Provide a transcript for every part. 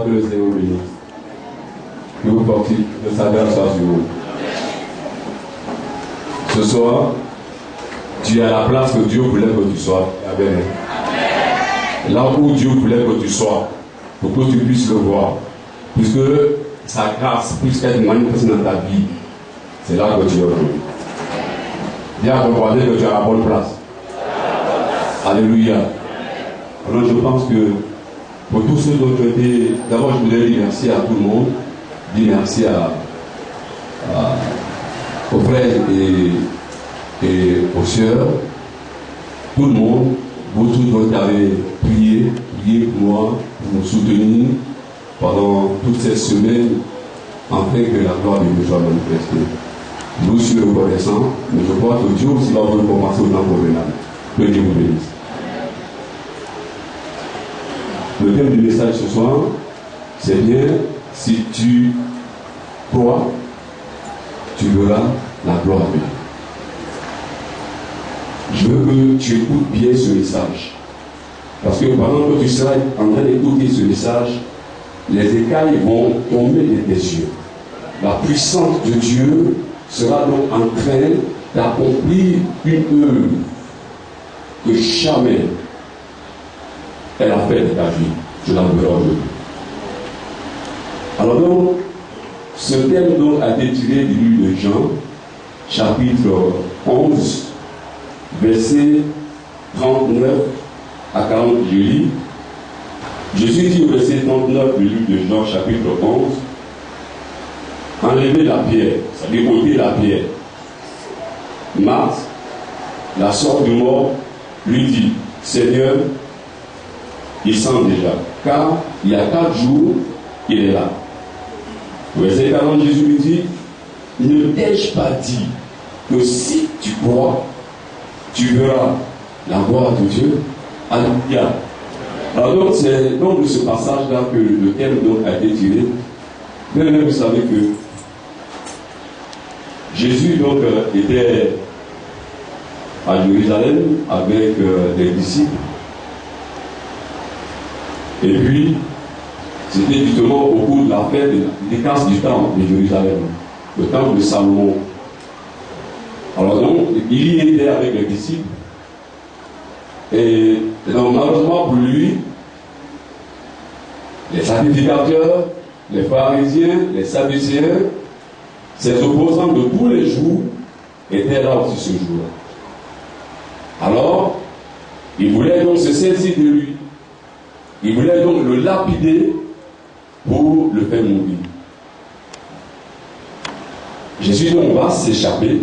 que le Seigneur bénisse. Que vous portiez de sa grâce soit sur vous. Ce soir, tu es à la place que Dieu voulait que tu sois. Amen. Là où Dieu voulait que tu sois, pour que tu puisses le voir. Puisque sa grâce, puisqu'elle est manifestée dans ta vie, c'est là que tu es aujourd'hui. Viens à ton voisin que tu es à la bonne place. Alléluia. Alors je pense que pour tous ceux dont tu as été, d'abord je voudrais dire merci à tout le monde, dire merci aux frères et aux sœurs, tout le monde, vous tous qui avez prié pour moi, pour me soutenir pendant toutes ces semaines, afin que la gloire de Dieu soit manifestée. Nous sommes reconnaissants, mais je crois que Dieu aussi va vous commencer au temps convenable. Que Dieu vous bénisse. Le thème du message ce soir, c'est bien, si tu crois, tu verras la gloire de Dieu. Je veux que tu écoutes bien ce message. Parce que pendant que tu seras en train d'écouter ce message, les écailles vont tomber de tes yeux. La puissance de Dieu sera donc en train d'accomplir une œuvre que jamais elle a fait de ta vie. Je la verrai aujourd'hui. Alors donc, ce thème donc a été tiré du livre de Jean, chapitre 11, verset 39 à 40, je lis. Jésus dit au verset 39 du livre de Jean, chapitre 11, enlevez la pierre, c'est-à-dire ôter la pierre. Marthe, la sœur du mort, lui dit, Seigneur, il sent déjà, car il y a 4 jours, il est là. Au verset 40, Jésus lui dit, ne t'ai-je pas dit que si tu crois, tu verras la gloire de Dieu? Alléluia. Alors donc, c'est donc de ce passage-là que le thème donc a été tiré. Mais vous savez que Jésus donc était à Jérusalem avec des disciples. Et puis, c'était justement au cours de la fête des casse du temple de Jérusalem, le temple de Salomon. Alors donc, il y était avec les disciples. Et donc, malheureusement pour lui, les sacrificateurs, les pharisiens, les sadducéens, ses opposants de tous les jours, étaient là aussi ce jour-là. Alors, il voulait donc se saisir de lui. Il voulait donc le lapider pour le faire mourir. Jésus donc va s'échapper.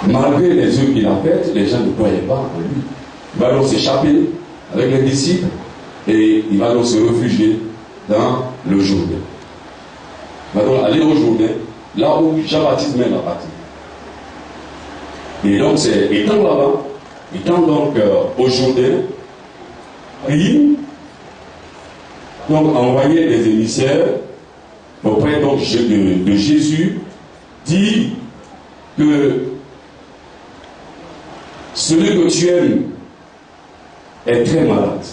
Malgré les œuvres qu'il a faites, les gens ne croyaient pas en lui. Il va donc s'échapper avec les disciples et il va donc se réfugier dans le Jourdain. Il va donc aller au Jourdain, là où Jean-Baptiste même a parti. Et donc, c'est étant là-bas, étant donc au Jourdain, il donc envoyé des émissaires auprès donc de Jésus, dit que celui que tu aimes est très malade.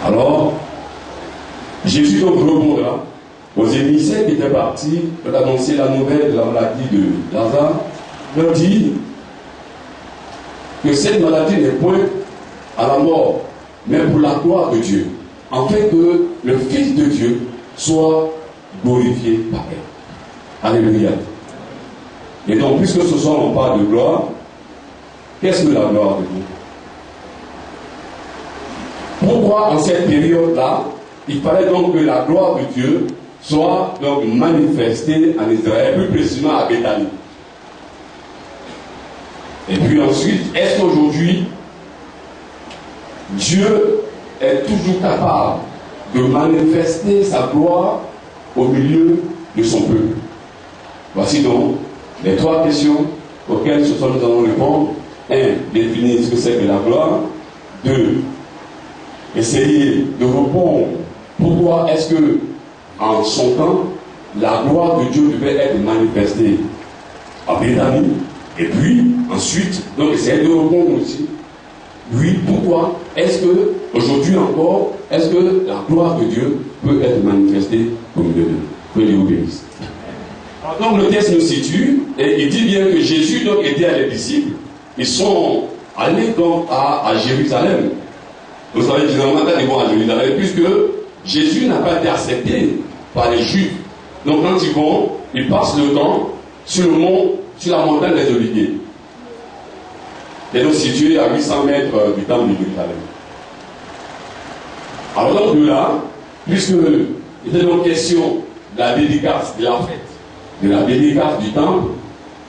Alors, Jésus donc répondra aux émissaires qui étaient partis pour annoncer la nouvelle de la maladie de Lazare, leur dit que cette maladie n'est point à la mort, mais pour la gloire de Dieu, afin que le Fils de Dieu soit glorifié par elle. Alléluia. Et donc, puisque ce soir on parle de gloire, qu'est-ce que la gloire de Dieu? Pourquoi en cette période-là, il fallait donc que la gloire de Dieu soit donc manifestée en Israël, plus précisément à Béthanie? Et puis ensuite, est-ce qu'aujourd'hui, Dieu est toujours capable de manifester sa gloire au milieu de son peuple? Voici donc les 3 questions auxquelles ce soir nous allons répondre. 1. Définir ce que c'est que la gloire. 2. Essayer de répondre pourquoi est-ce que en son temps la gloire de Dieu devait être manifestée à Béthanie. Et puis, ensuite, donc essayer de répondre aussi. Oui, pourquoi est-ce que, aujourd'hui encore, est-ce que la gloire de Dieu peut être manifestée au milieu de nous? Que Dieu vous bénisse. Donc le texte nous situe, et il dit bien que Jésus donc était à les disciples. Ils sont allés donc à Jérusalem. Vous savez, finalement, quand ils vont à Jérusalem, puisque Jésus n'a pas été accepté par les Juifs. Donc quand ils vont, ils passent le temps sur le mont, sur la montagne des Oliviers. Et donc situé à 800 mètres du temple de Jérusalem. Alors donc de là, puisque il était donc question de la dédicace de la fête, de la dédicace du temple,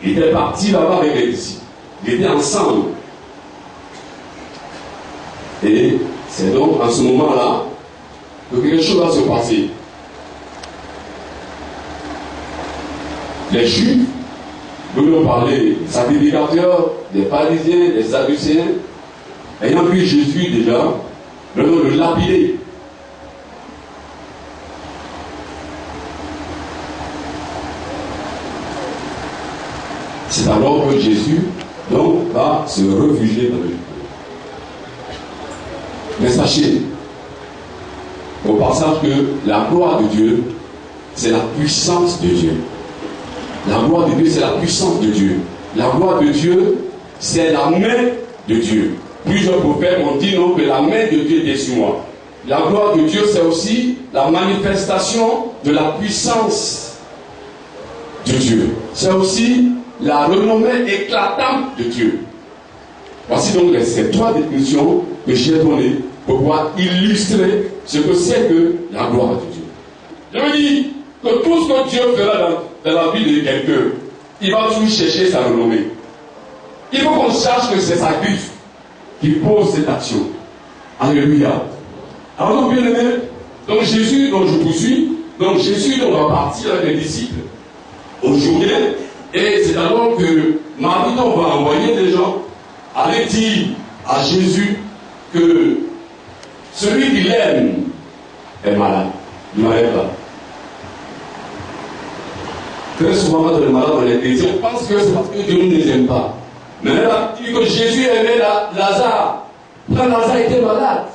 il était parti là-bas avec les disciples. Ils étaient ensemble. Et c'est donc en ce moment-là que quelque chose va se passer. Les Juifs veulent parler des sacrificateurs, des pharisiens, des sadducéens, ayant vu Jésus déjà, veulent le lapider. C'est alors que Jésus donc va se réfugier dans le Judée. Mais sachez au passage que la gloire de Dieu, c'est la puissance de Dieu. La gloire de Dieu, c'est la puissance de Dieu. La gloire de Dieu, c'est la main de Dieu. Plusieurs prophètes ont dit non, que la main de Dieu était sur moi. La gloire de Dieu, c'est aussi la manifestation de la puissance de Dieu. C'est aussi la renommée éclatante de Dieu. Voici donc ces trois définitions que j'ai données pour pouvoir illustrer ce que c'est que la gloire de Dieu. Je me dis que tout ce que Dieu fera dans la vie de quelqu'un, il va toujours chercher sa renommée. Il faut qu'on sache que c'est sa griffe qui pose cette action. Alléluia. Alors donc, bien aimé, donc Jésus, dont je poursuis, donc Jésus donc, va partir avec les disciples au Jourdain, et c'est alors que Marie donc, va envoyer des gens aller dire à Jésus que celui qui l'aime est malade. Il n'arrête pas. Très souvent, quand on est malade, on est déçu. On pense que c'est parce que Dieu ne les aime pas. Mais elle a dit que Jésus aimait Lazare. Quand Lazare était malade,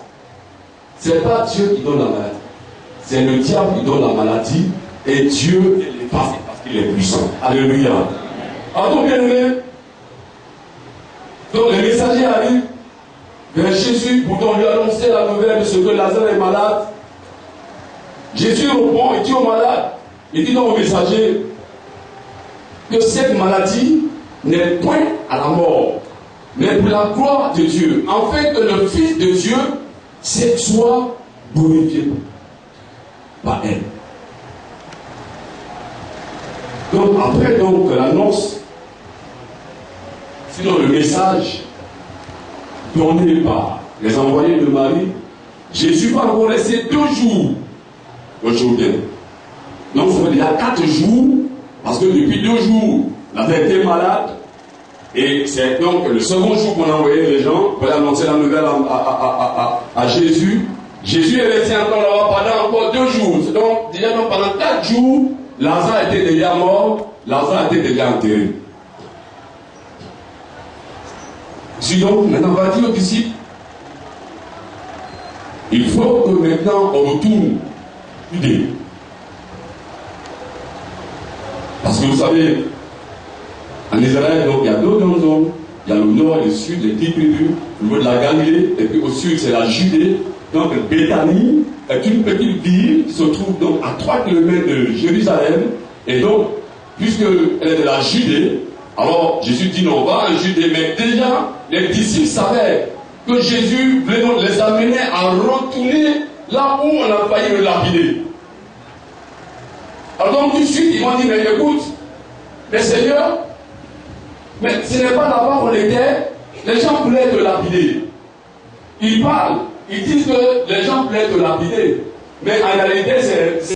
ce n'est pas Dieu qui donne la maladie. C'est le diable qui donne la maladie. Et Dieu l'efface parce qu'il est puissant. Alléluia. Alors, bien aimé, donc les messagers arrivent vers Jésus pour donc lui annoncer la nouvelle de ce que Lazare est malade. Jésus répond, il dit au malade, il dit donc aux messagers que cette maladie n'est point à la mort, mais pour la gloire de Dieu, afin que le Fils de Dieu soit glorifié par elle. Donc après donc l'annonce, sinon le message donné par les envoyés de Marie, Jésus va encore rester 2 jours au Jourdain. Donc ça veut dire 4 jours, parce que depuis 2 jours, la terre était malade, et c'est donc le second jour qu'on a envoyé les gens pour annoncer la nouvelle à Jésus. Jésus est resté encore là-bas pendant encore 2 jours. Donc déjà donc, pendant 4 jours, Lazare était déjà mort, Lazare était déjà enterré. Donc, maintenant, on va dire aux disciples, il faut que maintenant on retourne Judée. Parce que vous savez, en Israël, donc, il y a 2 grandes zones. Il y a le nord et le sud, les 10 tribus, au niveau de la Galilée, et puis au sud, c'est la Judée. Donc, Béthanie est une petite ville qui se trouve donc à 3 km de Jérusalem. Et donc, puisqu'elle est de la Judée, alors Jésus dit non, on va en Judée. Mais déjà, les disciples savaient que Jésus voulait donc les amener à retourner là où on a failli le lapider. Alors donc tout de suite, ils m'ont dit, mais écoute, mais Seigneur, mais ce n'est pas là-bas qu'on était, les gens voulaient te lapider. Ils parlent, ils disent que les gens voulaient te lapider. Mais en réalité, c'est